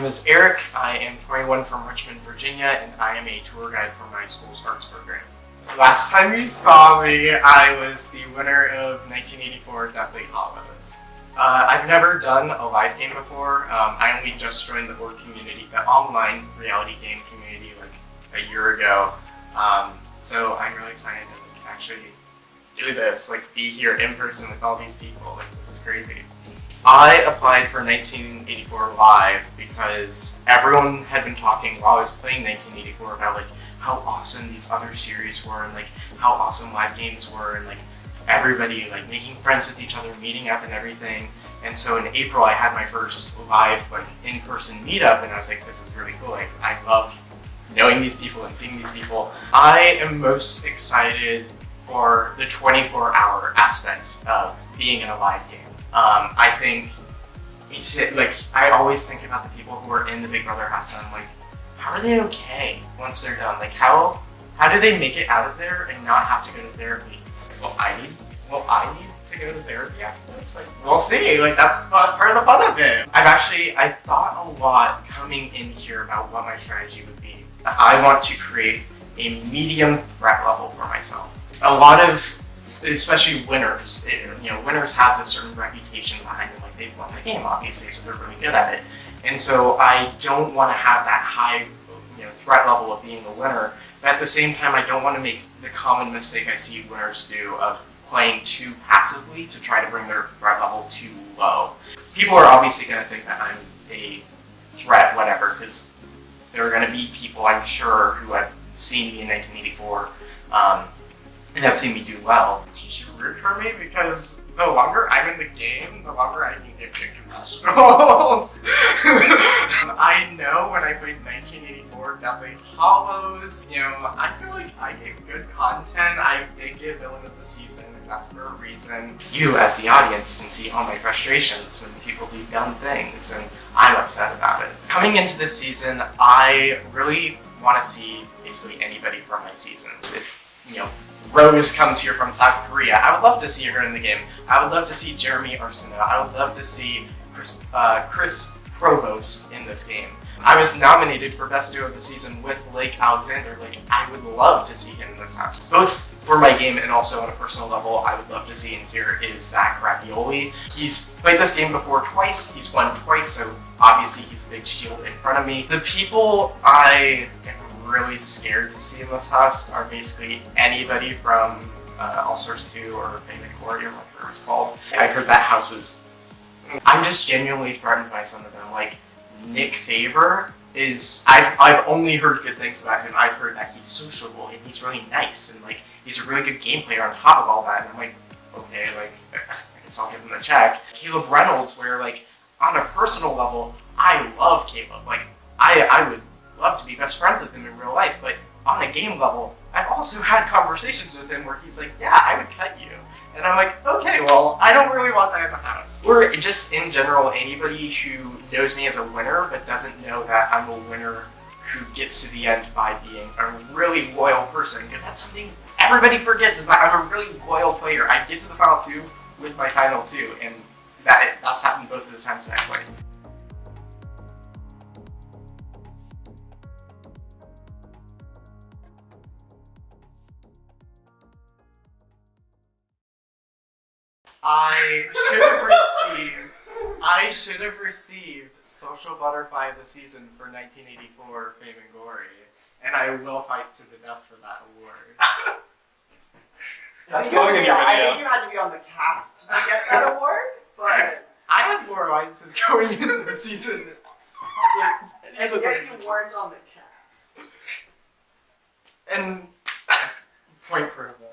is Eric. I am 21 from Richmond, Virginia, and I am a tour guide for my school's arts program. Last time you saw me, I was the winner of 1984 Deathly Hallows. I've never done a live game before. I only just joined the board community, the online reality game community, like a year ago. So I'm really excited to actually do this, be here in person with all these people. This is crazy. I applied for 1984 Live because everyone had been talking while I was playing 1984 about how awesome these other series were and how awesome live games were and everybody making friends with each other, meeting up and everything. And so in April I had my first live in-person meetup, and I was like, this is really cool. I love knowing these people and seeing these people. I am most excited for the 24-hour aspect of being in a live game. I think it's I always think about the people who are in the Big Brother house, and I'm like, how are they okay once they're done? How do they make it out of there and not have to go to therapy? Well, I need to go to therapy after this. We'll see. That's part of the fun of it. I thought a lot coming in here about what my strategy would be. I want to create a medium threat level for myself. A lot of, especially winners, winners have this certain reputation behind them. They've won the game, obviously, so they're really good at it. And so I don't want to have that high, threat level of being a winner. But at the same time, I don't want to make the common mistake I see winners do of playing too passively to try to bring their threat level too low. People are obviously going to think that I'm a threat, whatever, because there are going to be people, I'm sure, who have seen me in 1984 and have seen me do well. You should root for me, because the longer I'm in the game, the longer I can get good confessionals. I know when I played 1984 Deathly Hallows, I feel like I get good content. I did get villain of the season, and that's for a reason. You, as the audience, can see all my frustrations when people do dumb things, and I'm upset about it. Coming into this season, I really want to see basically anybody from my seasons. If, Rose comes here from South Korea, I would love to see her in the game. I would love to see Jeremy Arsenault. I would love to see Chris Provost in this game. I was nominated for Best Duo of the Season with Lake Alexander. I would love to see him in this house. Both for my game and also on a personal level, I would love to see in here is Zach Ravioli. He's played this game before twice. He's won twice, so obviously he's a big shield in front of me. The people I am really scared to see in this house are basically anybody from All Stars 2 or Fame and Glory or whatever it's called. I heard that house is... I'm just genuinely threatened by some of them. Nick Favor is... I've only heard good things about him. I've heard that he's sociable and he's really nice and he's a really good game player on top of all that. And I'm like, okay, I guess I'll give him a check. Caleb Reynolds, where on a personal level, I love Caleb. I would love to be best friends with him in real life, but on a game level, I've also had conversations with him where he's like, yeah, I would cut you. And I'm like, okay, well, I don't really want that in the house. Or just in general, anybody who knows me as a winner but doesn't know that I'm a winner who gets to the end by being a really loyal person, because that's something everybody forgets, is that I'm a really loyal player. I get to the final two with my final two, and that's happened both of the times that I played. I should have received Social Butterfly of the Season for 1984 Fame and Glory, and I will fight to the death for that award. That's going in your video. I think you had to be on the cast to get that award, but... I had more alliances going into the season. And you get the awards on the cast. And point proven.